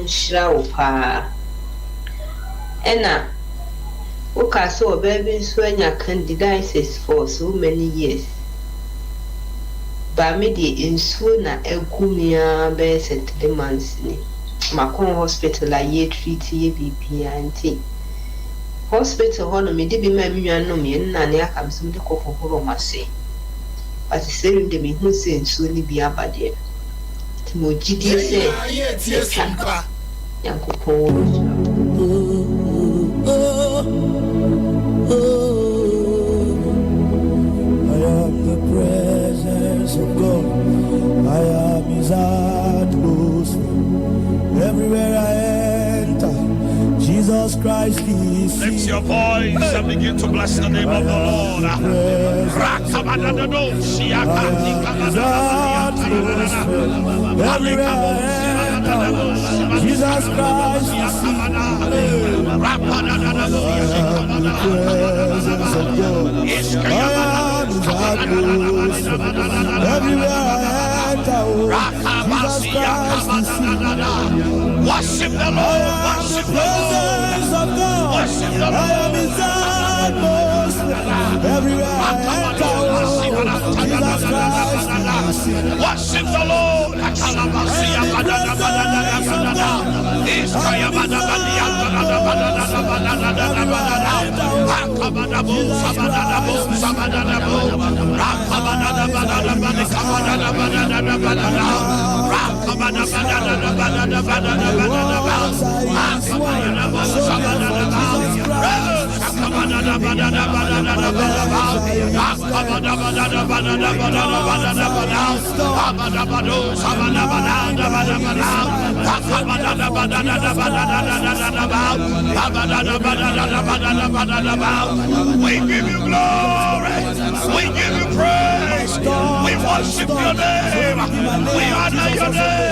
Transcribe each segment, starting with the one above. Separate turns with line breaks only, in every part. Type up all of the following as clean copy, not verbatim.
Shrawpa. Enna, Oka saw baby swanya candidiasis for so many years. Bamidi in Suna Egumia bears at the Mansini. Macon Hospital, I ye treat ye BP and Hospital honor me, did be my no me, and Nania comes to the cocoa horomasi. But the same de me who say soon be a bad. Timojidi say, yes, Sompa. Yanko.
I am the presence of God. I am His atmosphere. Everywhere I enter, Jesus Christ is.
Lift your voice and begin to bless the name of the Lord.
Everywhere I enter, Jesus Christ is.
Worship the Lord, worship the Lord, worship the Lord.
I am His atmosphere. Everywhere I enter, Jesus Christ.
Worship the Lord. We give you glory, we give you praise, we worship your name, we honor your name.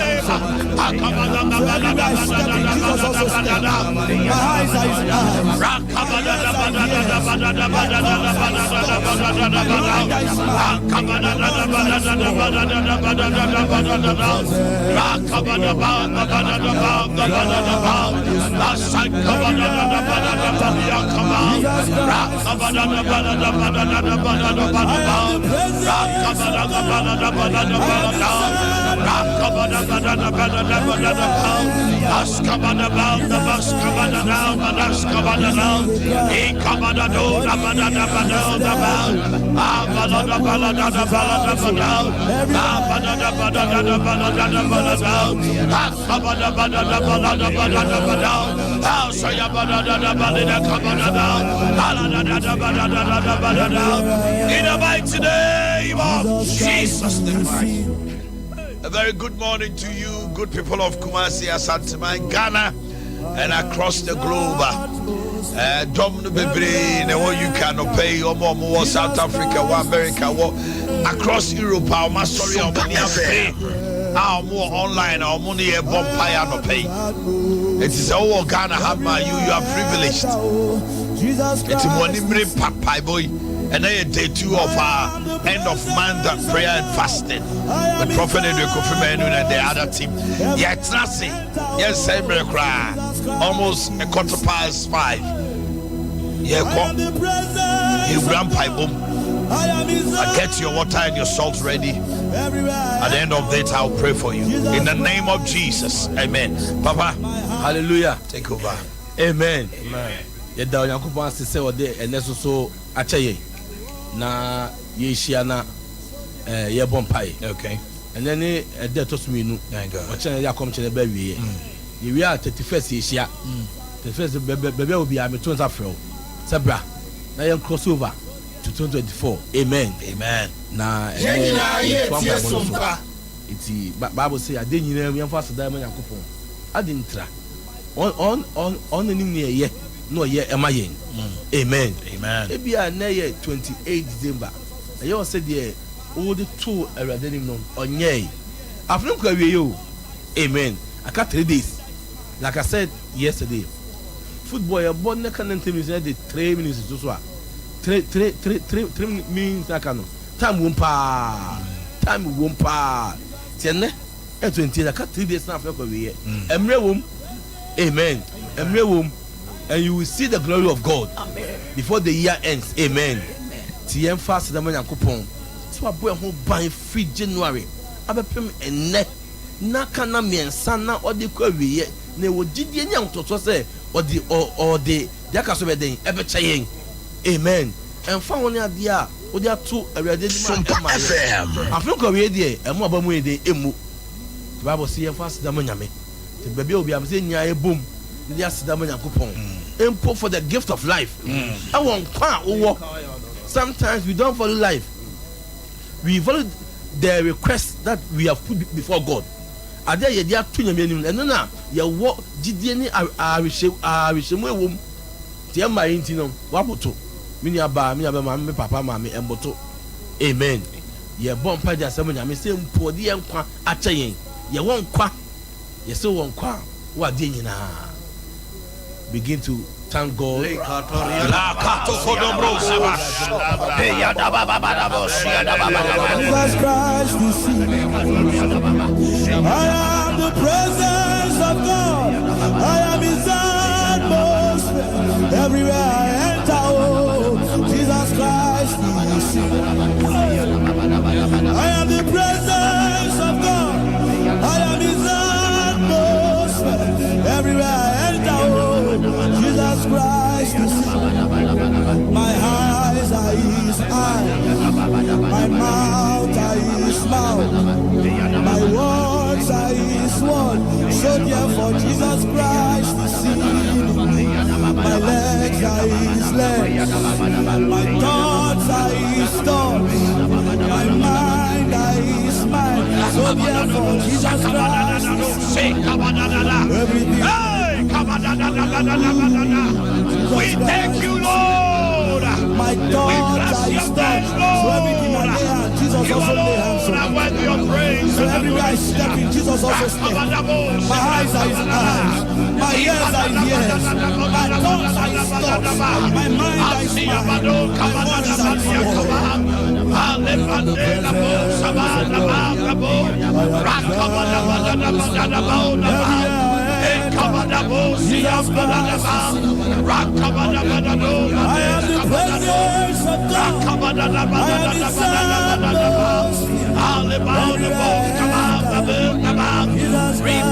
In the mighty name of Jesus the Christ. A very good morning to you, good people of Kumasi, Asante, Ghana, and across the globe. Domino Bebre, you cannot pay or more South Africa, America, across Europe, our story of our more online, our money a vampire no pay. It is all Ghana have my you are privileged. It's money papa boy. And then day 2 of our end of month prayer and fasting. The prophet and the Kofi and the other team. Yeah, it's nothing. Yes, same cry. Almost 5:15. Yeah, come. You grandpa boom. I get your water and your salt ready. At the end of it, I'll pray for you. In the name of Jesus. Amen. Papa, hallelujah. Take over. Amen. Amen. Yeah, down Yakuba say what day and so achaye. Na yeshia na ye bompai. Okay. And then a debt of me no. What channel ya come to the baby? You are 31st yeshia. The first baby will be a meton's afro. Sabra. Now you crossover to 2024. Amen. Amen. Na Sompa. It's Bible say I didn't know fast diamond yakupon. I didn't try. On the new year. No, yeah, am I in? Amen. Amen. Maybe I near 28 December. I always said, yeah, all the 2 aerodenim on yay. I've not got you. Amen. I got 3 days. Like I said yesterday, football, a born neck and 10 minutes, 3 minutes to swap. 3 minutes, I can. Time won't pass. Time won't pass. 10 20, I got 3 days now for a year. Emre womb.
Amen. And you will see the glory of God. Amen. Before the year ends. Amen. TM fast the man coupon. So I boy who buy free January. Abepem ene na kana miensana or the query ne wo gidie nya ntoto say or the yakaso be den ebe chayen. Amen. And fa won ade a wo dia to awade ni ma FM. Afro ko we die emu abamu e de emu. The Bible say fast the man nyame. The baby obi am say nya e bom. The asida man yakopon. Empo for the gift of life. I want kwa wo. Sometimes we don't follow life. We follow the request that we have put before God. Are there ye dia to nyame and na ye wo gidie ni ahwehemu ewom. Tie ma yinti no waboto. Mini aba ma me papa ma me emboto. Amen. Ye bon pa dia asem nyame se mpo de ye nkwa acha yen. Ye won kwa. Ye se won kwa. Wa de nyina. Begin to thank God. Jesus
Christ, we see. I am the presence of God. I am His atmosphere. Everywhere I enter, oh, Jesus Christ, we see. I am the presence of God. I am His atmosphere. Everywhere I enter, oh, Jesus Christ, my eyes are His eyes, my mouth are His mouth, my words are His words. So therefore, Jesus Christ is seen. My legs are His legs, my thoughts are His thoughts, my mind are His mind. So therefore, Jesus Christ is seen. Everything.
We thank you, Lord.
My thoughts are His thoughts. So everything I lay hands, Jesus also lay hands on. So everywhere I step in, Jesus also step. My eyes are His eyes. My ears are His ears. My thoughts are His thoughts. My mind are His mind. My words are I am the presence of God. I am His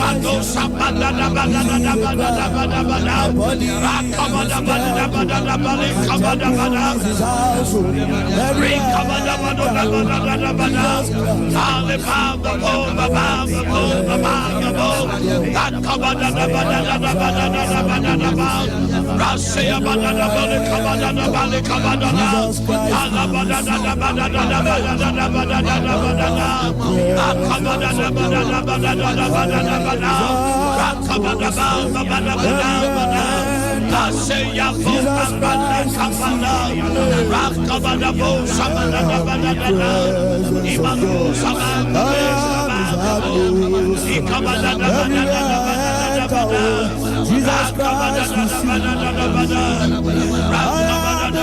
atmosphere. Jesus Christ, I am the presence of God. I am His atmosphere. Everywhere I enter, oh, Jesus Christ, I am the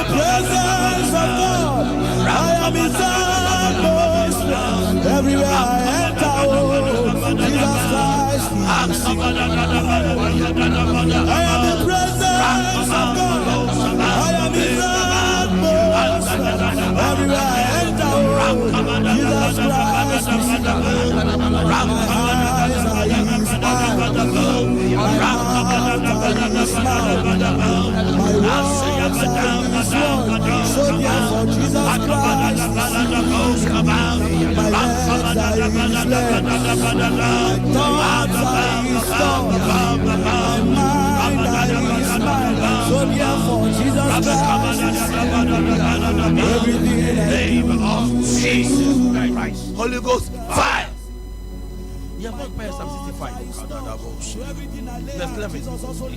presence of God. I am His atmosphere. Everywhere I enter, oh, Jesus Christ, my eyes are His eyes. My mouth are His mouth. My words are His words. So therefore, Jesus Christ, my legs are His legs. My thoughts are His thoughts. My mind are His mind. So therefore, Jesus Christ, everything in the name of Jesus Christ.
Holy Ghost, fire. You have not prayed Psalm 65. Verse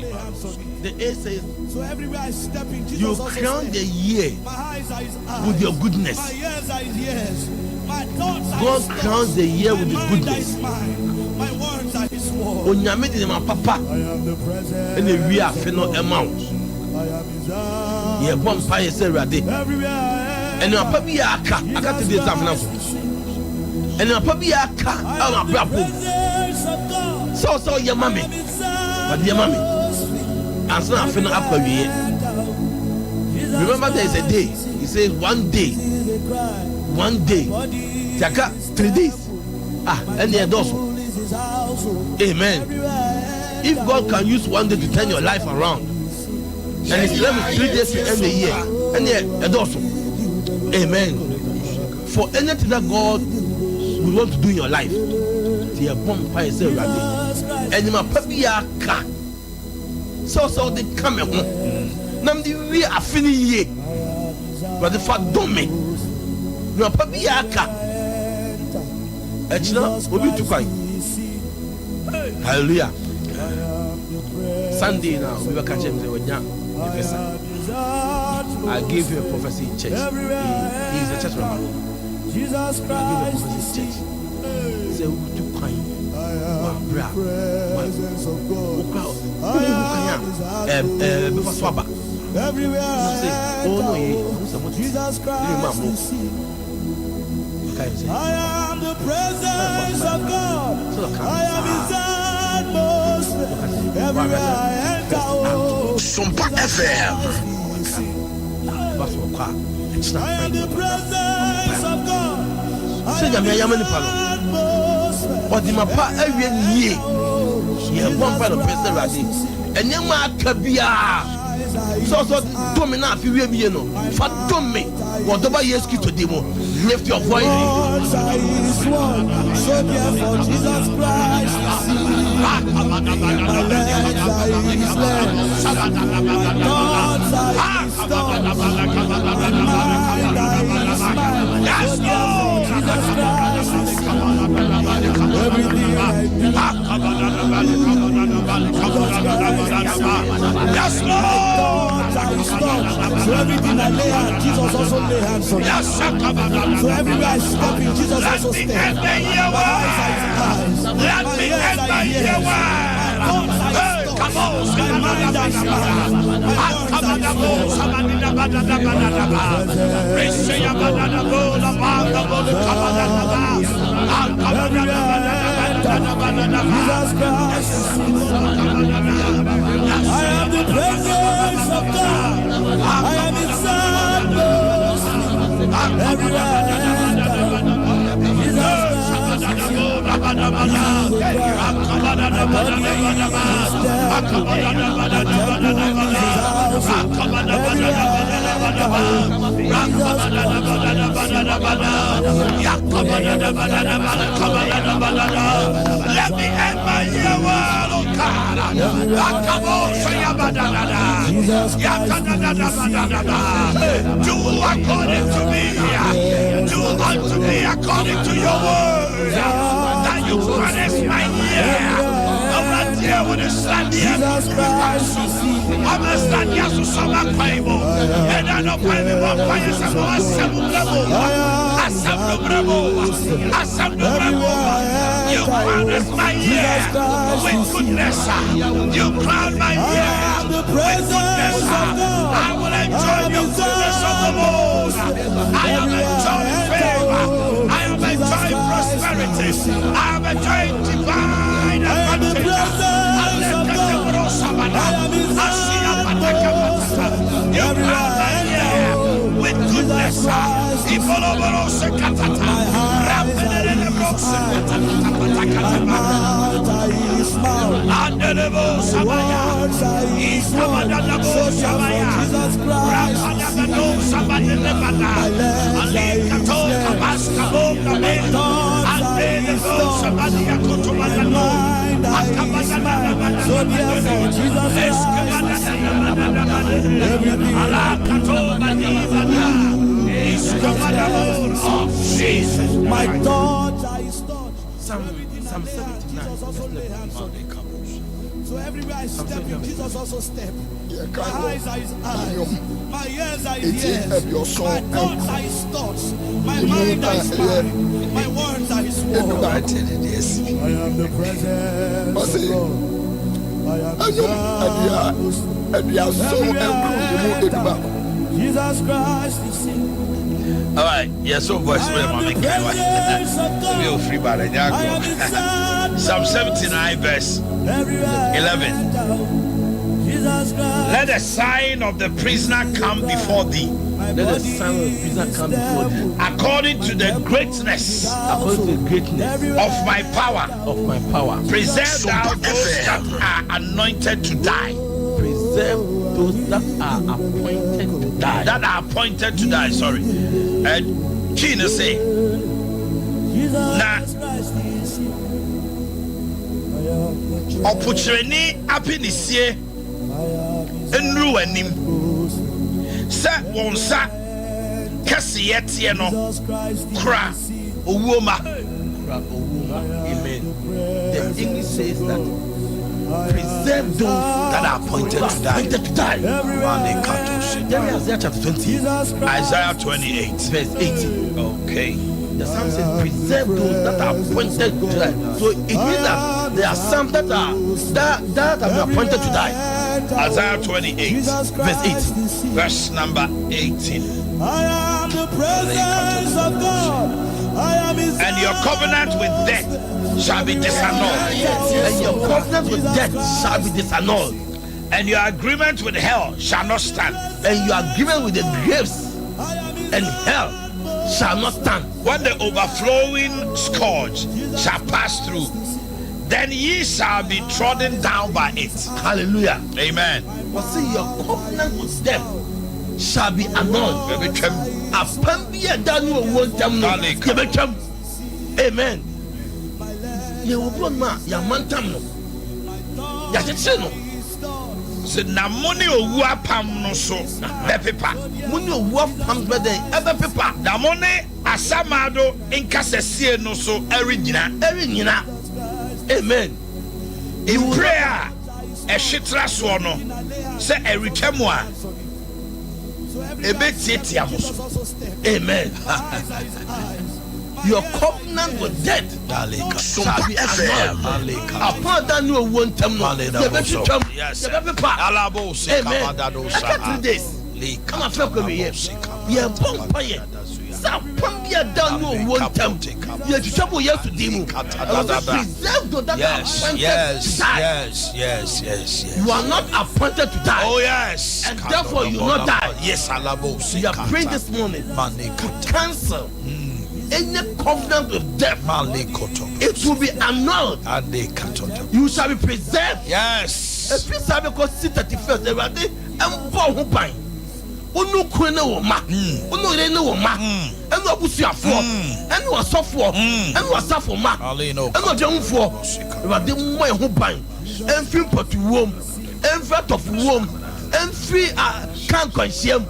11. The A says,
so everywhere I step in, Jesus
you
also
crown
says,
the year
my eyes are His eyes,
with your goodness.
my ears are His ears, my thoughts are
God
His thoughts,
crowns the year with
my
His
mind
goodness.
are His mind, my words are His words.
Onyame de ma papa.
I am the presence.
And the we are feno amount.
I am His eyes.
Ye bom pa ye se rade.
Everywhere I am.
And your papa aka aka te dey afna. And your papa aka am abrabo. So your mommy. But dear mommy, as now I feel up for you. Remember, there is a day. He says 1 day. 1 day. Jaka 3 days. And the also. Amen. If God can use 1 day to turn your life around, and it's left 3 days to end the year, and the also. Amen. For anything that God would want to do in your life, the bomb fire is ready. And my puppy are car. So they come home. Nam the we are finishing. But the fact don't make. No puppy are car. Echina will be too kind. Hallelujah. Sunday now we were catching the professor. I gave you a prophecy in church. He is a church member. I gave you a prophecy in church. Say we too kind. Bra. Before swaba. Say, oh no, Jesus Christ. I am the presence of God. I am His atmosphere. Everywhere I enter.
Sompa FM.
I am the presence of God. I am His atmosphere.
But the mapa every year, he has one part of person ready. And then my kabia. So do me now if you hear no. For do me. Whatever you ask to demo, lift your voice.
So therefore Jesus Christ is my legs are His legs, my thoughts are His thoughts, my mind are His mind. So therefore Jesus Christ is everything I do.
Yes, Lord.
So everything I lay hands, Jesus also lay hands on.
Yes,
So everywhere I step in, Jesus also steps. My eyes are His eyes.
Let
My
me
ears
end
are
my
His
year
ears.
well.
My thoughts are His
Come on,
thoughts. My mind are His mind. My words are His words. Jesus Christ. I am the presence of God. I am His atmosphere. Everywhere I enter. Jesus
Let me end my year well, oh God. Do according to me. Do unto me according to your word. That you promise my year. Around here with a stand here. I'm a stand here to summer Bible. And I don't find me one fire. You promise my year with goodness. You crown my year with goodness. I will enjoy your goodness of the Lord. I am enjoying favor. I am enjoying prosperity. I am enjoying divine advantage. You crown my year with goodness.
My thoughts are His thoughts.
Psalm 79.
So everywhere I step in, Jesus also step. My eyes are His eyes. My ears are His ears. My thoughts are His thoughts. My mind are His mind. My words are His words. I am the presence of God. I am the Jesus Christ is in.
All right, yes, so voice will free by the Psalm 79, verse 11. Let the sign of the prisoner come before thee.
Let the sign of the prisoner come before thee.
According to the greatness
According to the greatness
of my power. Preserve thou those that are anointed to die.
Preserve those that are appointed to die.
Sorry. Kina say. Na opportunity apinisie enru anim. Sa wonsa kasiye tie no kra owuoma. Amen. The English says that preserve those that are appointed to die. Isaiah chapter 20. Isaiah 28
verse 18.
Okay.
The psalm says preserve those that are appointed to die. So it means that there are some that have been appointed to die.
Isaiah 28
verse 8.
Verse number 18.
I am the presence of God. I am his
and your covenant with death shall be disannulled.
And your covenant with death shall be disannulled.
And your agreement with hell shall not stand.
And your agreement with the graves and hell shall not stand.
When the overflowing scourge shall pass through, then ye shall be trodden down by it.
Hallelujah.
Amen.
But see, your covenant with them shall be annulled. Amen. You will blow ma ya mantam no. Ya tete no.
So na money owu apam no so be pepa.
Money owu apam be den e be pepa.
Na money asamado inkasesie no so erinyina.
Amen.
In prayer ehitra so no se erikemu a ebetietia mo so.
Amen. Your covenant with death shall be annulled. Upon that new one time, yes. Amen. I got 3 days. Come on, talk with me here. Yeah, bumpire. Sapambia down no one time. You trouble yes to demo. Preserve the that
yes.
You are not appointed to die.
Oh yes.
And therefore you will not die.
Yes, Alabo.
You are praying this morning to cancel any covenant of death. It will be annulled. You shall be preserved.
Yes.
If you shall be considered 31st, they will be empowered. Unu kwene wo ma, unu re ne wo ma, enu abusuafo, enu asofo, enu asafo ma, enu adwumfo. We dey mo ehu ban. Enfri potuwom, enfri atofwom, enfri kan kwanhiem.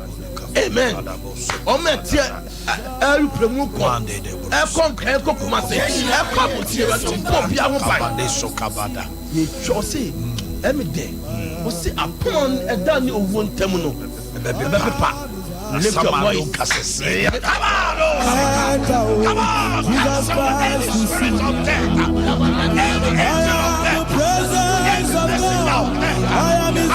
Amen. O metie premu ko. E kon kan ko kuma se. E kwa botie we to bia ho ban. Ye chose emide. O se upon e da ni owo ntem no. Lift your voice.
Come on. Jesus Christ, the Spirit of death. I am his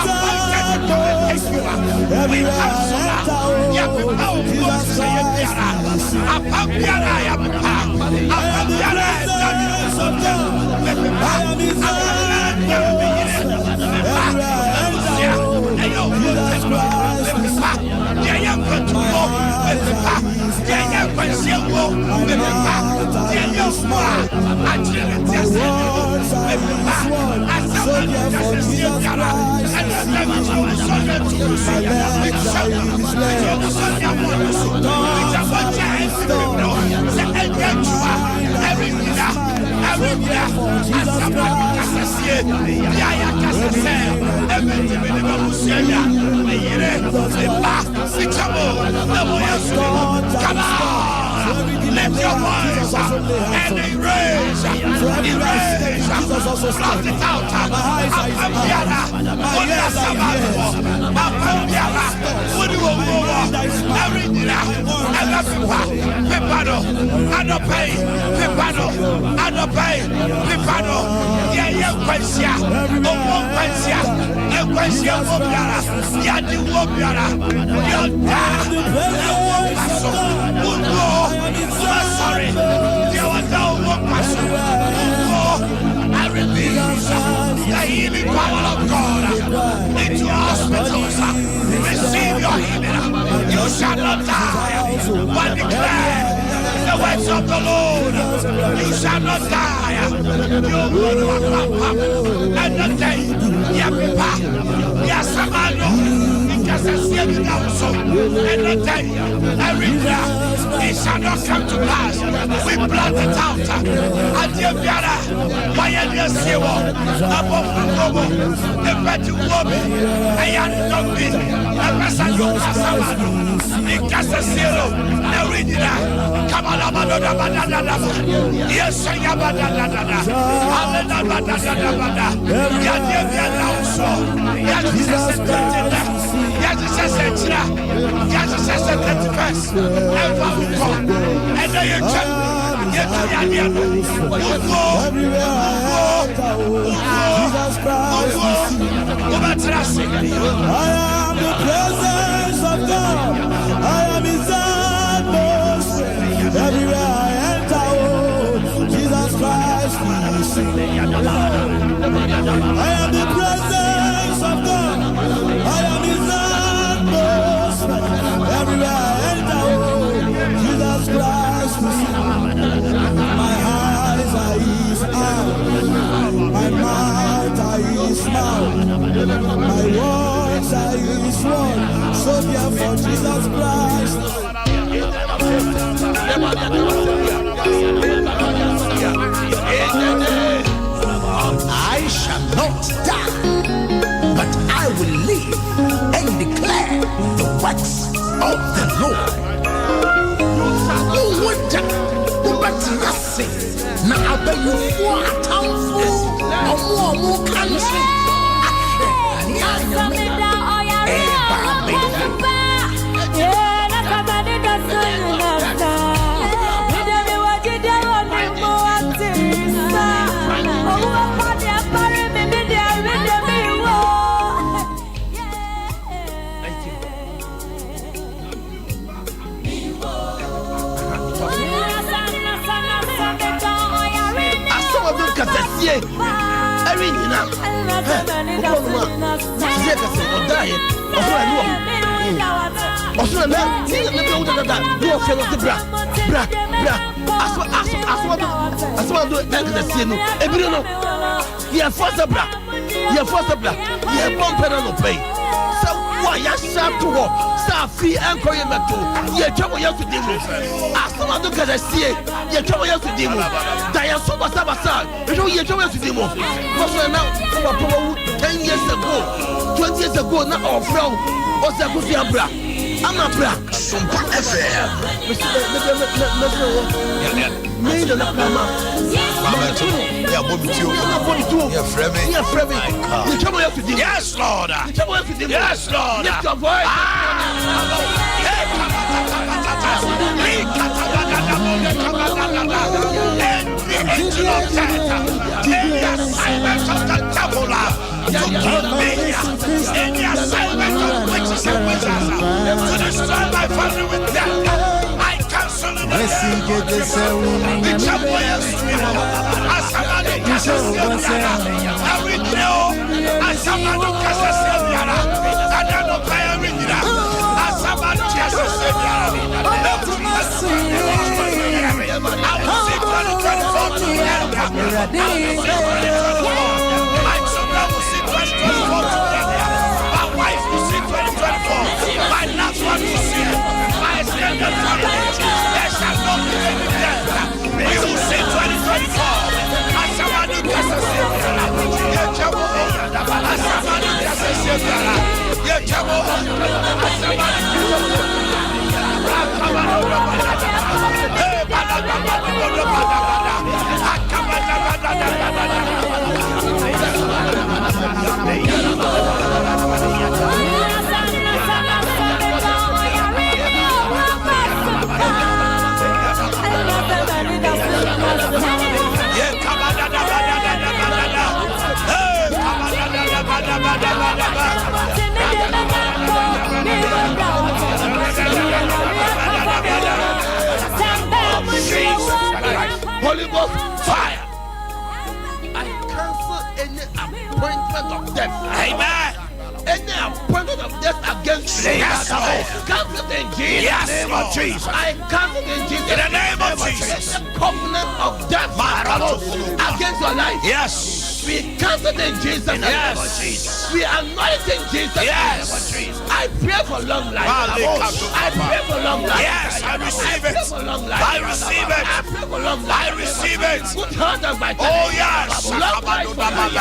Lift your voice and erase, blot it out. Sorry, you are no I release the healing power of God into us. You shall not die, but declare the words of the Lord. You shall not die. You will and not die. Yapipa, Yasamano, because I see you now so and not die. Every day it shall not come to pass. We blot it out. Adieu, Biara. Why are you still above the global? The better woman, I am not been a person who has because I see you. Every day, come on, yes, I am a
everywhere I enter, Jesus Christ, I am the presence of God. I am His atmosphere. Everywhere I enter, Jesus Christ, my eyes are His eyes, my mouth are His mouth, my words are His words. So therefore, Jesus Christ.
I shall not die, but I will live and declare the works of the Lord. No wonder, but nothing. Now I bet you for a town full of more country.
Every now, why you sharp to walk? Safi and Koyamato, ye trouble you to demo. As someone look at the sea, ye trouble you to demo. Diane Sompa Sabasa, you know ye trouble to demo. Because now, 10 years ago, 20 years ago, now our flow was a good bra. I'm not bra.
Sompa FM.
Made an upper.
Yes, Lord. Yes, Lord. Lift your voice. The angel of death, in the assignment of the devil, to kill me, in the assignment of witches and wizards, to destroy my family with death. I cancel it. The devil is real. As somebody cancels every day, as somebody cancels Saviara, and then no pay every day. As somebody cancels Saviara, I will see 2024 to the end. My children will see 2024 to the end. My wife will see 2024. My last one will see it. My extended family, there shall not be any death. We will see 2024. As somebody cancels Saviara, yeah, trouble. As somebody cancels Saviara, yeah, trouble. As somebody Holy Ghost fire. I cancel any appointment of death. Amen. Any appointment of death against Yes, Lord.
Cancel it in Jesus'
Yes,
name
Lord.
of Jesus. I cancel it in Jesus'
In the name of
Any
Jesus.
covenant of death against your life.
Yes.
We cancel it in Jesus' name.
Yes.
We anoint in Jesus' name.
Yes.
I pray for long life. I pray for long life.
Yes, I receive it.
For long life.
I receive it.
I pray for long life.
I receive it.
Good health and vitality.
Oh yes.
Long life for you. Long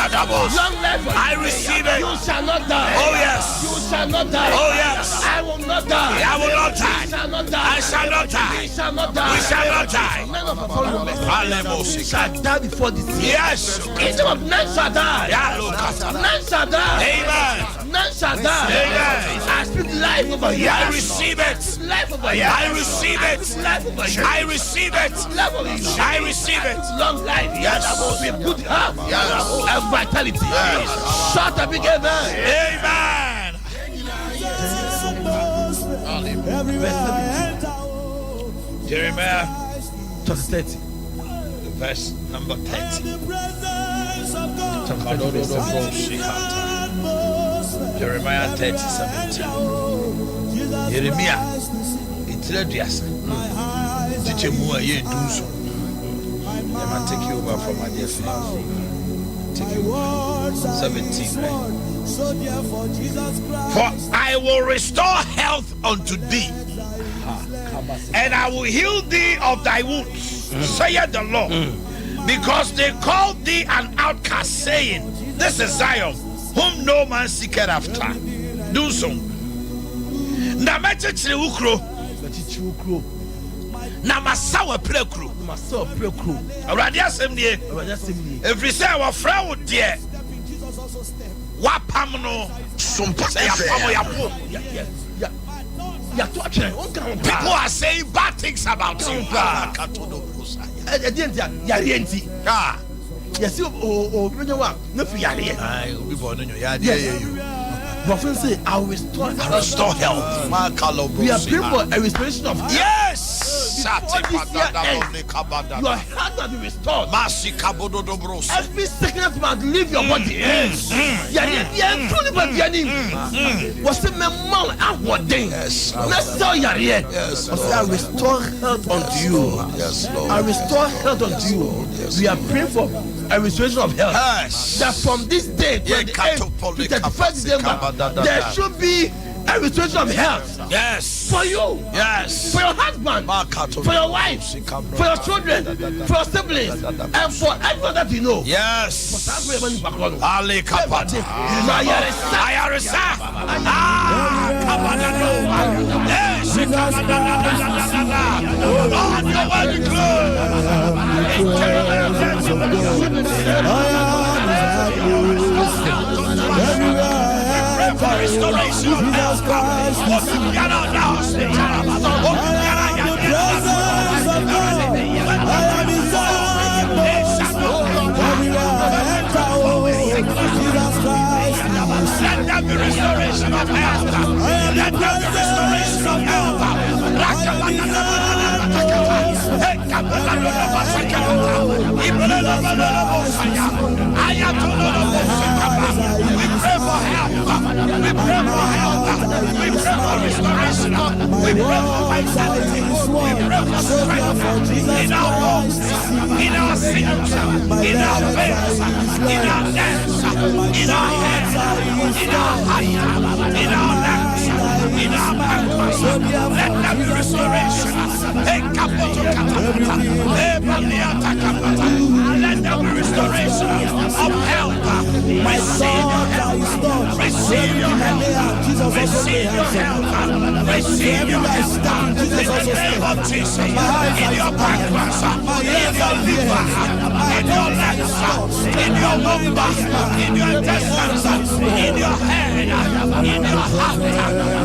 life for you.
I receive it.
You shall not die.
Oh yes.
You shall not die.
Oh yes.
I will not die.
I will not die.
I shall not die.
I shall not die.
We shall not die.
We shall not die.
None of our followers shall die before this year.
Yes.
Kingdom of none shall die.
Yeah, look at that.
None shall die.
Amen.
None shall die.
Amen.
I speak life over you.
I receive it.
Life over you.
I receive it.
Life over you.
I receive it.
Life over you.
I receive it.
Long life.
Yes.
With good health.
Yes.
And vitality.
Yes.
Shout a big amen.
Amen. Jeremiah
Chapter 30.
verse number 30. Jeremiah 30:17. Jeremiah, itire duasa. Teacher mu aye dunso. I might take you over from my dear friend. Take you over. 17. For I will restore health unto thee, and I will heal thee of thy wounds, saith the Lord. Because they called thee an outcast, saying, This is Zion, whom no man seeketh after. Do so. Na mechechire ukro, na masawa prekro. Awurade asɛm nie. Every say our friend would dear. Wapam no Sompa yapo. People are saying bad things about you.
Yes, Prophet say, I will restore health. We are praying for a restoration of health.
Yes.
Your health will be restored. Every sickness must leave your body. Yes. What's the man? Yes. Let's tell you. Yes. I restore health unto you.
Yes, Lord.
I restore health unto you. We are praying for a restoration of health.
Yes.
That from this day to the 31st December, there should be a restoration of health.
Yes.
For you.
Yes.
For your husband. For your wife. For your children. For your siblings. And for everyone that you know.
Yes. Ali kapata. For restoration of health. Let there be restoration of health. Let there be restoration of health. We pray for health. We pray for health. We pray for restoration. We pray for vitality. We pray for strength in our bones, in our sinews, in our veins, in our nerves, in our heads, in our heart, in our lungs, in our pancreas. Let there be restoration. Let there be restoration of health. Receive your health. Receive your health. Receive your health. Receive your health. In the name of Jesus. In your pancreas, in your liver, in your lungs, in your lumbar, in your intestines, in your head, in your heart,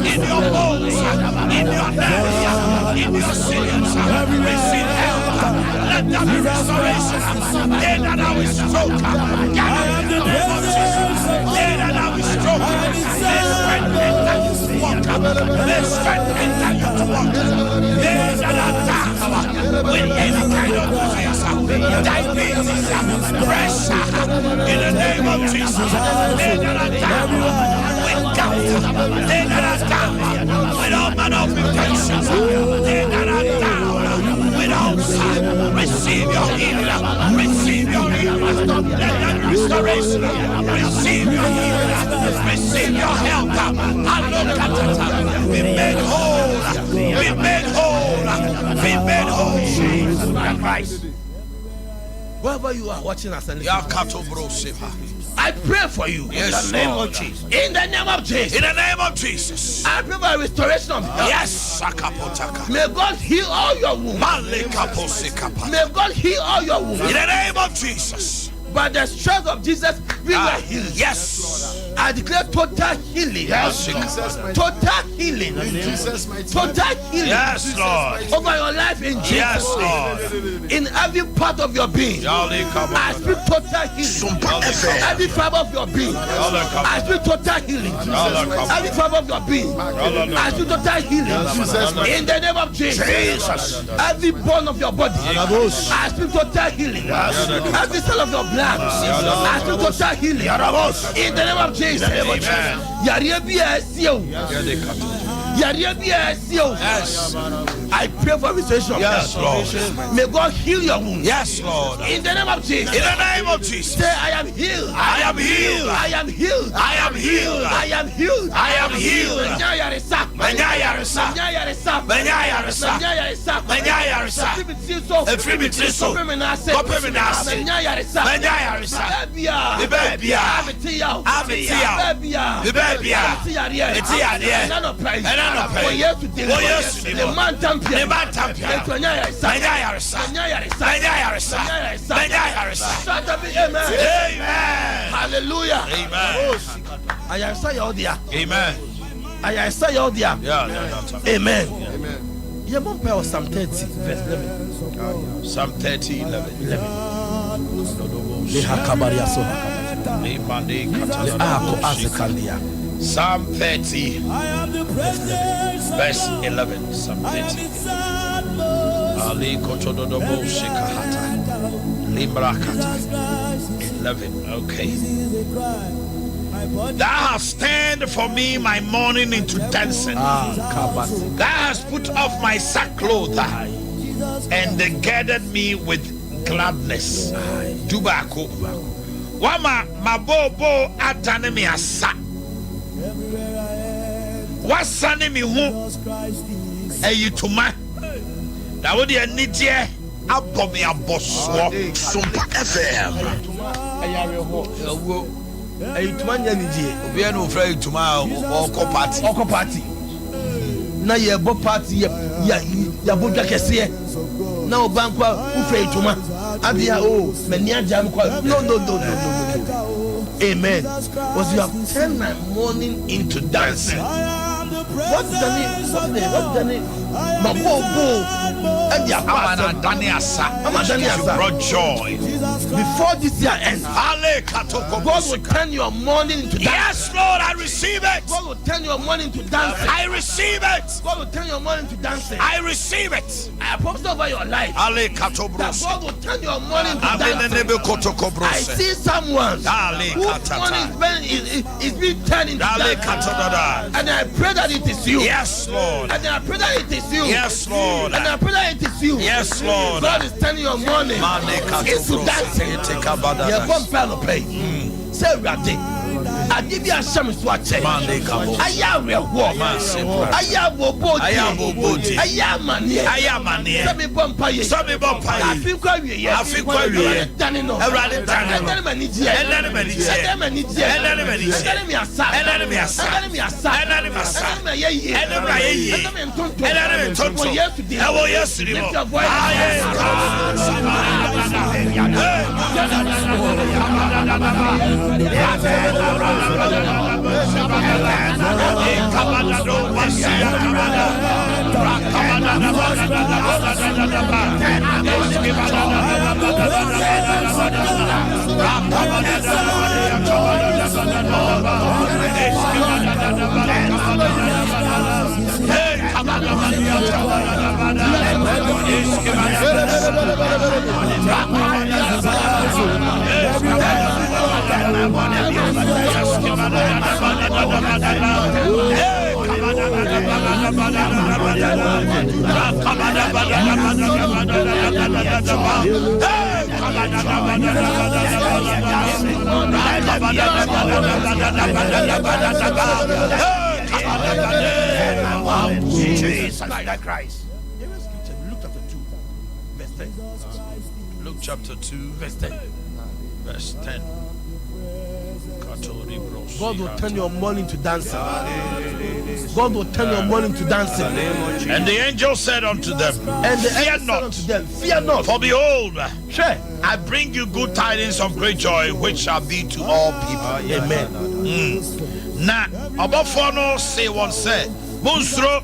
in your bones, in your nerves, in your sinews. Receive health. Let there be restoration. They that are with stroke, gather in the name of Jesus. They that are with stroke, let strength enter you to walk. Let strength enter you to walk. They that are down with any kind of disease, diabetes, pressure, in the name of Jesus. They that are down with gout, they that are down Father of intentions, they that are down without sight, receive your healing, receive your healing, let that restoration, receive your healing, receive your health. Be made whole, be made whole, be made whole. Jesus Christ.
Wherever you are watching us, and
I pray for you.
Yes,
in the name of Jesus.
In the name of Jesus.
In the name of Jesus.
I pray for restoration of health.
Yes.
May God heal all your wounds. May God heal all your wounds.
In the name of Jesus.
By the strength of Jesus, we were healed.
Yes.
I declare total healing.
Yes.
Total healing. Total healing.
Yes, Lord.
Over your life in Jesus.
Yes, Lord.
In every part of your being. I speak total healing. Every fiber of your being. I speak total healing. Every fiber of your being. I speak total healing. In the name of Jesus. Every bone of your body. I speak total healing. Every cell of your blood. I speak total healing. In the name of Jesus. Yes. I pray for restoration.
Yes, Lord.
May God heal your wounds.
Yes, Lord.
In the name of Jesus.
In the name of Jesus.
Say, I am healed.
I am healed.
I am healed.
I am healed.
I am healed.
I am healed.
The man champion. Hallelujah.
Amen.
I say you there.
Amen.
I say you there. Amen.
Amen.
Your mom pay Psalm 30 verse 11.
Psalm 30 11. Psalm 30 verse 11. Psalm 30. Ali kotodobo shikahata. Limbrakata. 11. Okay. Thou hast turned for me my mourning into dancing. Thou hast put off my sackcloth and girded me with gladness. Tobacco. Wama mabobo atane me asa. Wasane me hu eyituma. Na wo de anije abọ me aboso. Sompa FM.
Eyituma nya nidie.
Obi na ofra eyituma oko party.
Na ye bo party ya bodwa kese. Na obankwa ufra eyituma. Abia many jam kwa. No. Amen. Was you have turned my mourning into dancing. What's the name? Mabobo. And your father Daniasa. Brought joy. Before this year ends, God will turn your mourning into dancing.
Yes, Lord, I receive it.
God will turn your mourning to dancing.
I receive it.
God will turn your mourning to dancing.
I receive it.
I promise over your life that God will turn your mourning to dancing. I see someone whose mourning is being turned into dancing. And I pray that it is you.
Yes, Lord.
And I pray that it is you.
Yes, Lord.
And I pray that it is you.
Yes, Lord.
God is turning your mourning into dancing. You're born fellow pay. Say Rade. I give you a shame to watch it. I am a woman. I am a body. I am mania. Some bumpy. I feel quite weird. I feel quite weird. Danino. I ran
Christ. Luke chapter 2, verse 10. Verse 10.
God will turn your morning to dancing. God will turn your morning to dancing.
And the angel said unto them,
Fear not,
for behold, I bring you good tidings of great joy, which shall be to all people.
Amen.
Na abofo no say one say, Bunsro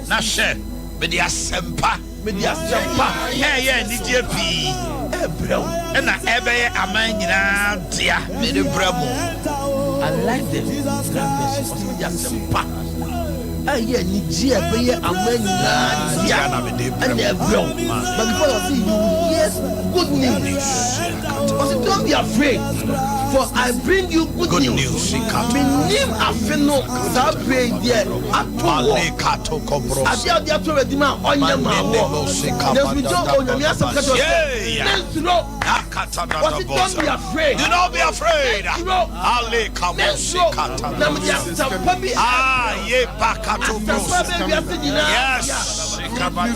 na she media sempa. Ni JP. And na ebe aman nyina dia me de bramo.
I like them. Media sempa. Ni JP aman nyina dia na me de bramo. But before I see you, yes, good news. Don't be afraid, for I bring you good news. Minim afeno sabre die atowo. Adia dia to redima onya mawo. Nesu jo onyame asem kato. Nesro. Don't be afraid.
Do not be afraid. Ale
kamosi kata. Nam dia sampa bi.
Ye pakato bros. Yes.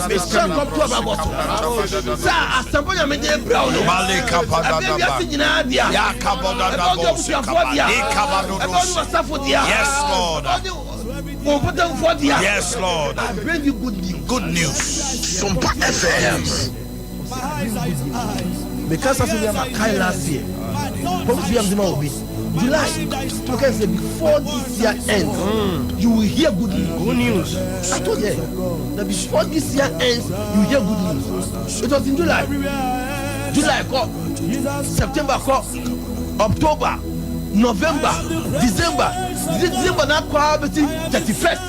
Mission come to about. Sa asampo nyame de brown.
Male kapada. Yes, Lord. Yes, Lord.
I bring you good news.
Good news. Sompa FM.
Because as we are last year, July, okay, say before this year ends, you will hear good news. Good news. I told you that before this year ends, you will hear good news. It was in July. July call, September call, October, November, December now call 31st.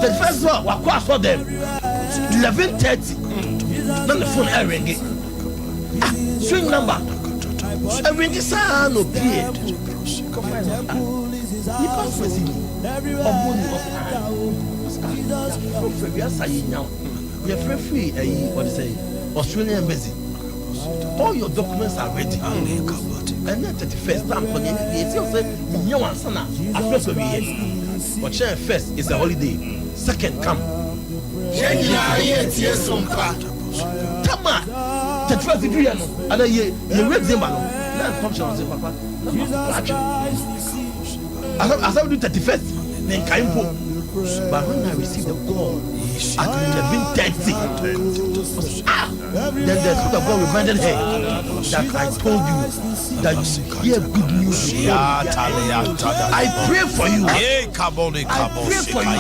31st one, we call for them. 11:30. Then the phone I ring it. Swing number. I ring it sound no period. You can't see me. You're free. What do you say? Australian embassy. All your documents are ready. And then 31st time for the you one son. First of year. But first is a holiday. Second come. Come on. 31st degree and then you read them. Now come to say papa. As I do 31st, then came home. But when I received the call at 11:30, then the Spirit of God reminded her that I told you that you hear good news. I pray for you. I pray for you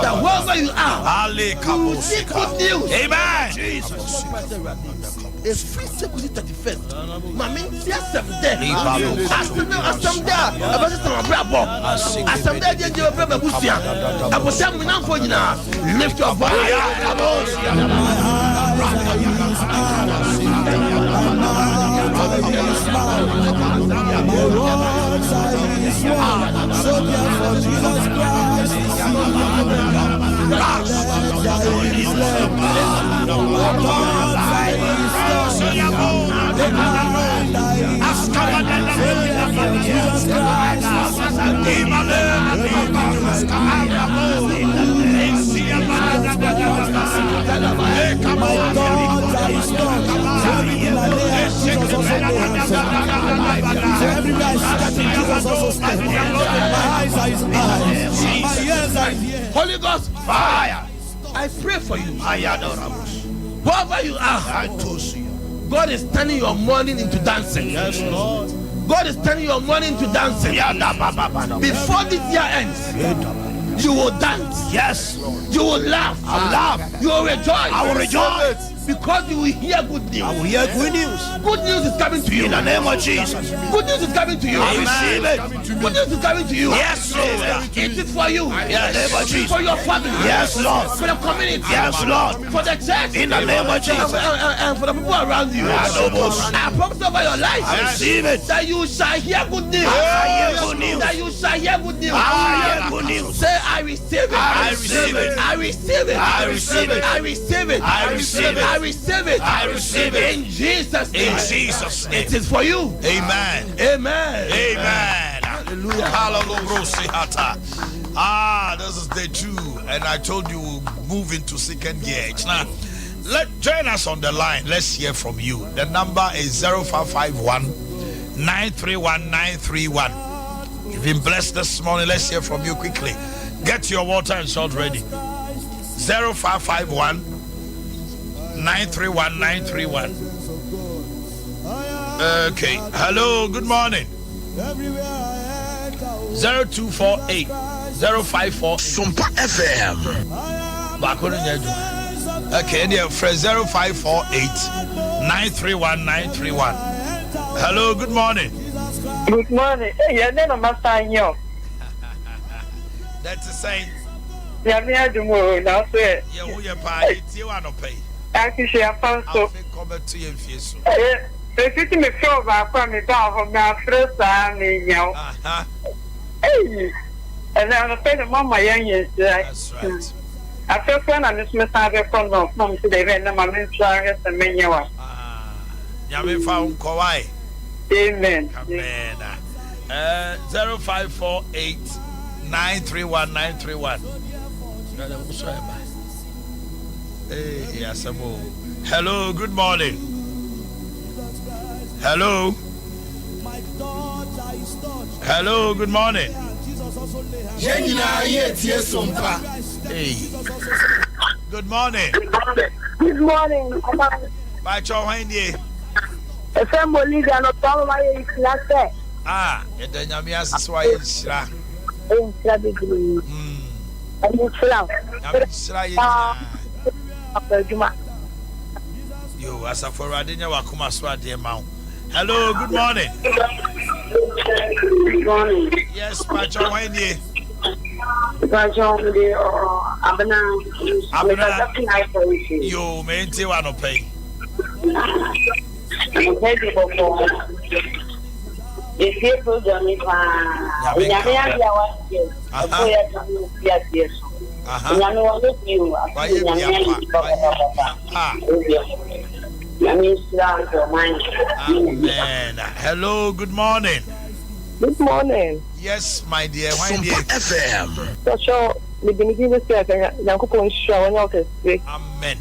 that wherever you are, you see good news.
Amen.
It's free security 31st. Mami, see us there. Asam there. About this time, bravo. Asam there, you have a busia. I was telling you now for you now. Lift your voice. Holy Ghost fire. I pray for you. Wherever you are, God is turning your morning into dancing. Yes, Lord. God is turning your morning into dancing. Before this year ends, you will dance. Yes, Lord. You will laugh. I will laugh. You will rejoice. I will rejoice. Because you will hear good news. I will hear good news. Good news is coming to you. In the name of Jesus. Good news is coming to you. I receive it. Good news is coming to you. Yes, Lord. It is for you. Yes. In the name of Jesus. For your family. Yes, Lord. For the community. Yes, Lord. For the church. In the name of Jesus. And for the people around you. I promise over your life. I receive it. That you shall hear good news. I hear good news. That you shall hear good news. I hear good news. Say, I receive receive it.
I receive it.
I receive it.
I receive it.
I receive it.
I receive it.
I receive it.
I receive it.
In Jesus' name.
In Jesus' name.
It is for you.
Amen.
Amen.
Amen.
Hallelujah.
Hallelujah. This is day 2, and I told you we'll move into second gear. Now, join us on the line. Let's hear from you. The number is 0551 931 931. You've been blessed this morning. Let's hear from you quickly. Get your water and salt ready. 0551 931 931. Okay. Hello. Good morning. 0248 0548
Sompa FM.
Okay, and your friend 0548 931 931. Hello, good morning.
Good morning. Your name is Master Yaw.
That's the same.
Yeah, me I do more now. Say.
Yeah, who you pay? You want to pay?
Actually, I found so.
Come to you if you so.
If you me feel back from me down from my first time in Yaw. Hey, and I'm afraid of Mama Yang.
That's right.
I feel when I'm just missing out from no from today. When I'm in Charles and Menyawa.
Yami found Kawai.
Amen.
Amen. 0548 931 931. Hey, yes, hello, good morning. Hello. Hello, good morning. Hey. Good morning.
Good morning.
Bye, Chowhindi.
If I'm Bolivia, no problem. I is last day.
And then Yamias is why it's Shra.
In Slavic. I'm in Slough.
You as a for Radinia Wakuma Swadi amount. Hello, good morning.
Good morning.
Yes, Pacho Wendy. You maintain one of pay.
If you program it,
Amen. Hello, good morning.
Good morning.
Yes, my dear.
Sompa FM.
So, the beginning of the year, Yanko Pon show and all this.
Amen.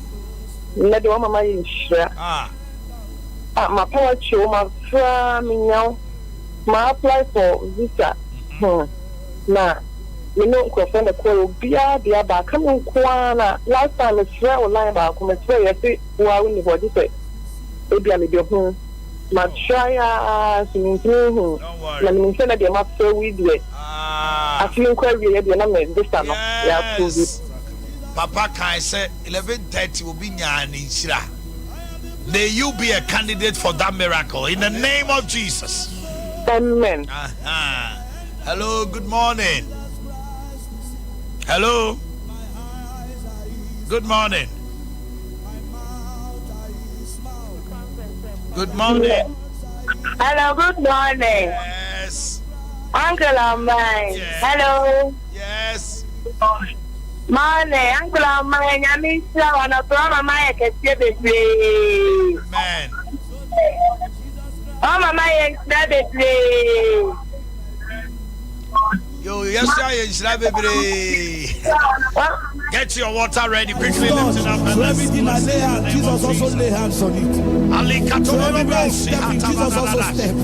Let the woman in share. My power show, my friend, my apply for visa. Now, you know, the call, be back coming Kwana. Last time it's fair or line about come swear, I say, who in the body say, maybe I'm your home. My try, singing through him. Let me say that you're not so with it. I feel quite really this time.
Yes. Papa Kai said 11:30 will be Nyani Shira. May you be a candidate for that miracle in the name of Jesus.
Amen.
Hello, good morning. Hello. Good morning. Good morning.
Hello, good morning.
Yes.
Uncle of mine.
Yes.
Hello.
Yes.
Morning, Uncle of mine. I miss you on a program. I can see the
Man.
Oh, Mama, baby.
Yo, yes, I baby. Get your water ready quickly. Lift it up.
So everything I lay hands, Jesus also lay hands on it. So everywhere I step, Jesus also step.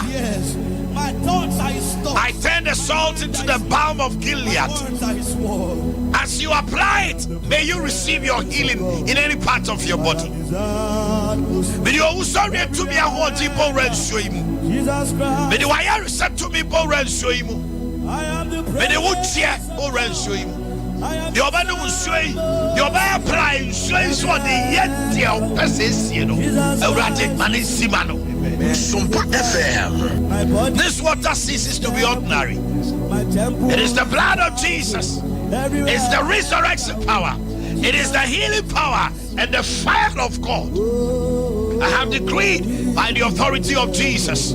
Yes. My thoughts are his thoughts.
I turn the salt into the balm of Gilead.
My words are his word.
As you apply it, may you receive your healing in any part of your body. May you also read to me a whole people read show him.
Jesus Christ.
May the wire set to me people read show him.
I am the
May the wood chair or read show him. The Obana will sway, the Obana apply sways what the yet dear persons, you know. Erratic money simano.
Sompa FM.
my body,
This water ceases to be ordinary.
my temple.
It is the blood of Jesus.
Everywhere.
It's the resurrection power. It is the healing power and the fire of God. I have decreed by the authority of Jesus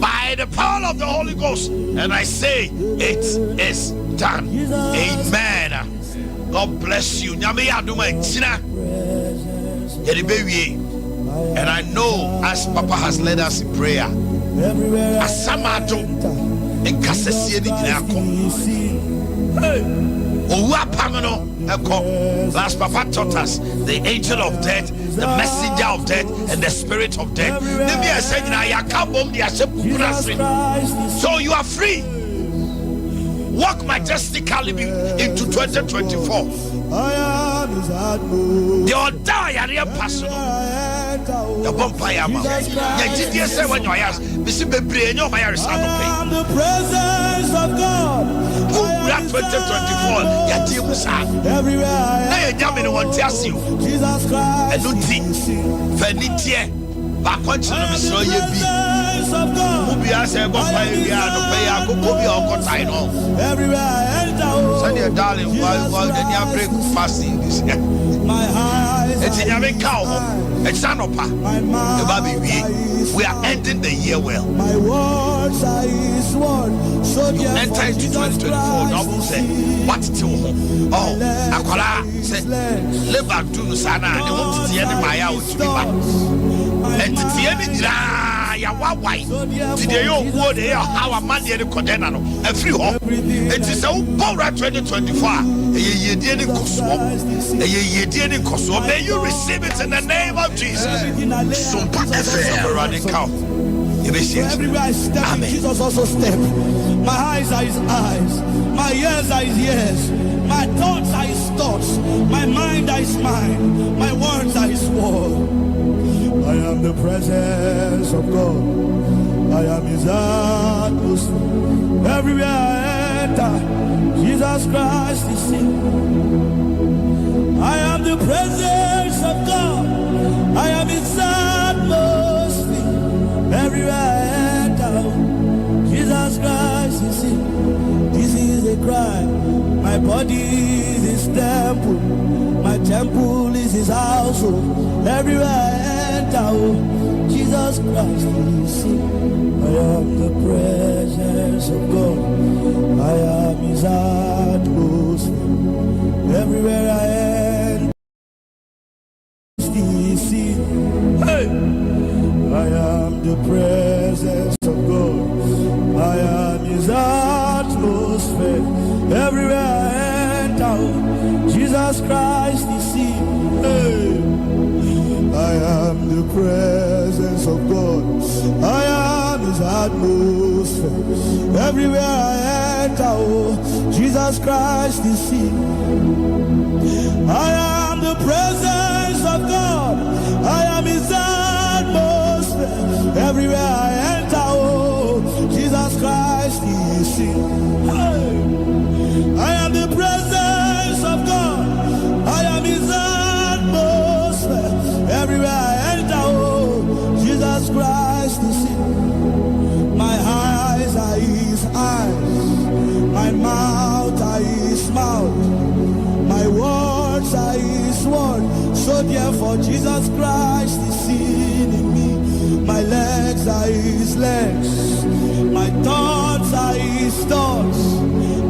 by the power of the Holy Ghost. And I say, it is done. Amen. God bless you. And I know as Papa has led us in prayer, Asamato and Kasesi last Papa taught us the angel of death, the messenger of death, and the spirit of death. So you are free. Walk majestically into 2024. Your die personal. The vampire man. You say when you are
the presence of God.
2024.
Everywhere. Jesus Christ.
Back on to the
everywhere.
Darling, while the break fasting this year.
My eyes.
It's in your cow. It's an opa. We are ending the year well.
My words are his word. So
you enter into 2024. Now say, what to oh, Akola say, Leba do sana. They want to see any Maya with me. And to see any ya why today you go there how a man the condemn and free hope. It is a power 2024. May you receive it in the name of Jesus. Sompa radical.
Everywhere I step, Jesus also step. My eyes are his eyes, my ears are his ears, my thoughts are his thoughts, my mind are his mind, my words are his word. I am the presence of God. I am his atmosphere. Everywhere I enter, Jesus Christ is seen. I am the presence of God. I am his atmosphere. Everywhere I enter, Jesus Christ is seen. This is a cry. My body is his temple. My temple is his household. Everywhere I enter, Jesus Christ is seen. I am the presence of God. I am his atmosphere. Everywhere I enter, he's seen. Hey! I am the presence of God. I am his atmosphere. Everywhere I enter, Jesus Christ is seen. Hey! I am the presence of God. I am his atmosphere. Everywhere I enter, Jesus Christ is seen. I am the presence of God. I am his atmosphere. Everywhere I enter, Jesus Christ is seen. I am the presence of God. I am his atmosphere. Everywhere I enter, Jesus Christ is seen. My eyes are his eyes. My mouth are his mouth. My words are his word. So therefore Jesus Christ is seen in me. My legs are his legs. My thoughts are his thoughts.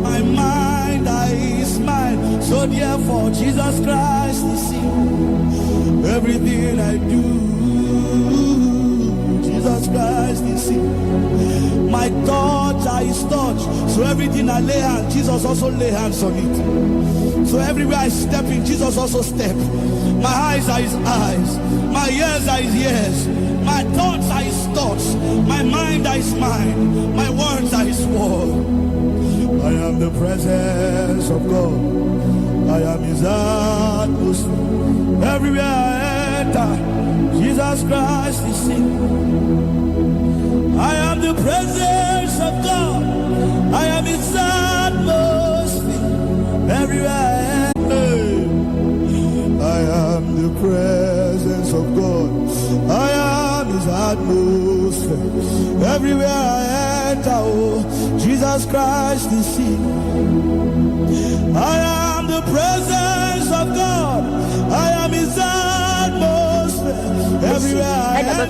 My mind are his mind. So therefore Jesus Christ is seen. Everything I do, Jesus Christ is seen. My thoughts are his thoughts. So everything I lay hands, Jesus also lay hands on it. So everywhere I step in, Jesus also step. My eyes are his eyes. My ears are his ears. My thoughts are his thoughts. My mind are his mind. My words are his word. I am the presence of God. I am his atmosphere. Everywhere I enter, Jesus Christ is seen. I am the presence of God. I am his atmosphere. Everywhere I enter, I am the presence of God. I am his atmosphere. Everywhere I enter, Jesus Christ is seen. I am the presence of God. I am his atmosphere. Everywhere I enter,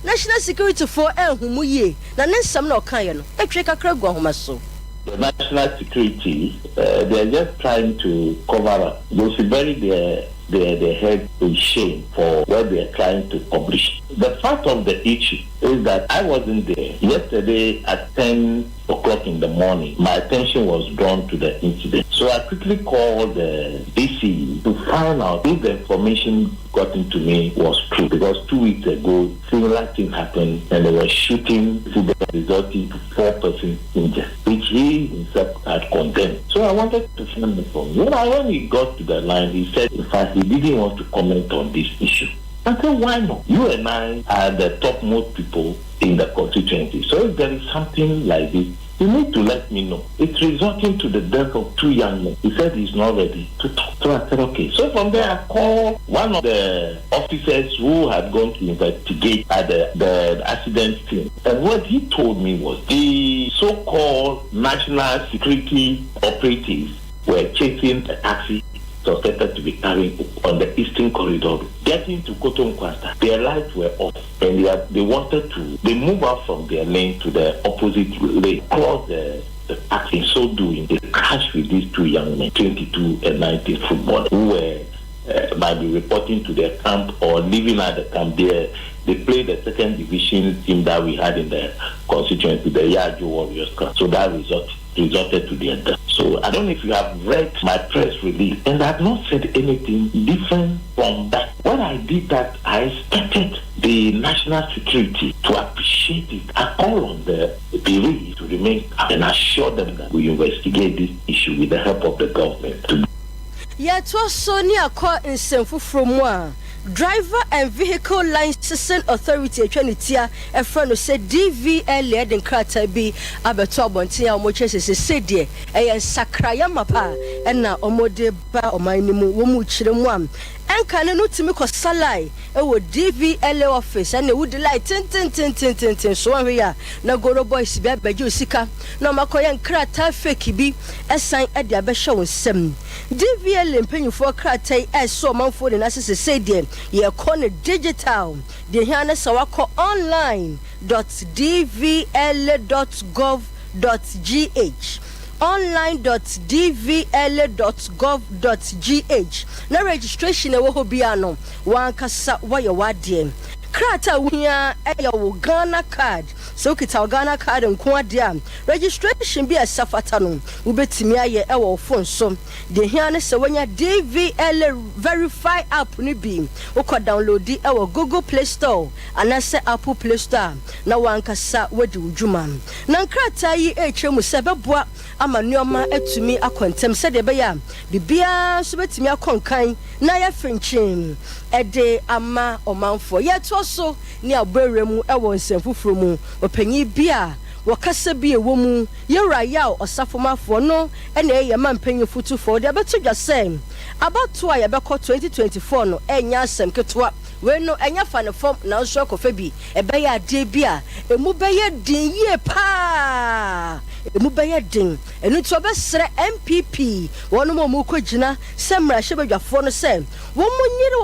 national security for humu ye na nsam na okan ye no etwe kakra gu ahoma so.
The national security, they are just trying to cover up. They should bury their head in shame for what they are trying to publish. The fact of the issue is that I wasn't there. Yesterday at 10 o'clock in the morning, my attention was drawn to the incident. So I quickly called the DC to find out if the information gotten to me was true. Because 2 weeks ago, similar thing happened and they were shooting that resulted to 4 persons injured, which he himself had condemned. So I wanted to find the phone. When he got to the line, he said, in fact, he didn't want to comment on this issue. I said, why not? You and I are the topmost people in the constituency. So if there is something like this, you need to let me know. It's resulting to the death of 2 young men. He said he's not ready to talk. So I said, okay. So from there, I called one of the officers who had gone to investigate at the accident scene. And what he told me was the so-called national security operatives were chasing a taxi suspected to be carrying on the eastern corridor. Getting to Kotonkwasta, their lights were off and they wanted to, they moved out from their lane to the opposite lane, crossed the path. In so doing, they crashed with these 2 young men, 22 and 19 footballers, who were might be reporting to their camp or living at the camp there. They played the 2nd division team that we had in the constituency, the Yajo Warriors Club. So that resulted to their death. So I don't know if you have read my press release, and I've not said anything different from that. When I did that, I expected the national security to appreciate it. I call on the bereaved to remain and assure them that we investigate this issue with the help of the government.
Yeah, it was Sonia caught in Senfufromwa. Driver and Vehicle Licensing Authority Trinitia a friend who said DVL led in Krata B Abeto Bontia Moches said ye a Sakraya Mapa and now Omode Ba Omanhene Yaw Chiremwam. And can no to me cause Salai, a would DVL office, and they would delight 10 so we are no go boys be beju sika no makoyan krata fake bi assign at the abesha 7 DVL penny for krata as so man for the nurses say there ye corner digital the hana sawako online.dvl.gov.gh online.dvl.gov.gh na registration e wo hobia no wan kasa wa ye wade krata wia e wo Ghana card so kita Ghana card nko ade registration bi asafata no wo betimi aye e wo phone so de hia ne se wanya DVL verify app ni bi wo ko download e wo Google Play Store anase Apple Play Store na wan kasa wadi udwuma na krata yi e twemu se beboa ama nneoma atumi akontem se de be ya bibia so betimi akonkan na ya frenchim ede ama omanfo ye to so ni abreremu e won Senfufro mu opanyi bia wakasa bi ewo mu yewra yaw osafomafo no ene ye mampanyi futufo de beto dwasem abato a ye bekọ 2024 no enya asem ketwa we no enya fa ne fom na nso akofa bi ebe ya de bia emu beye din ye pa emu beye din enu to be sre MPP wono mo mu kogina semra hye badwafo no sem wo mo nyire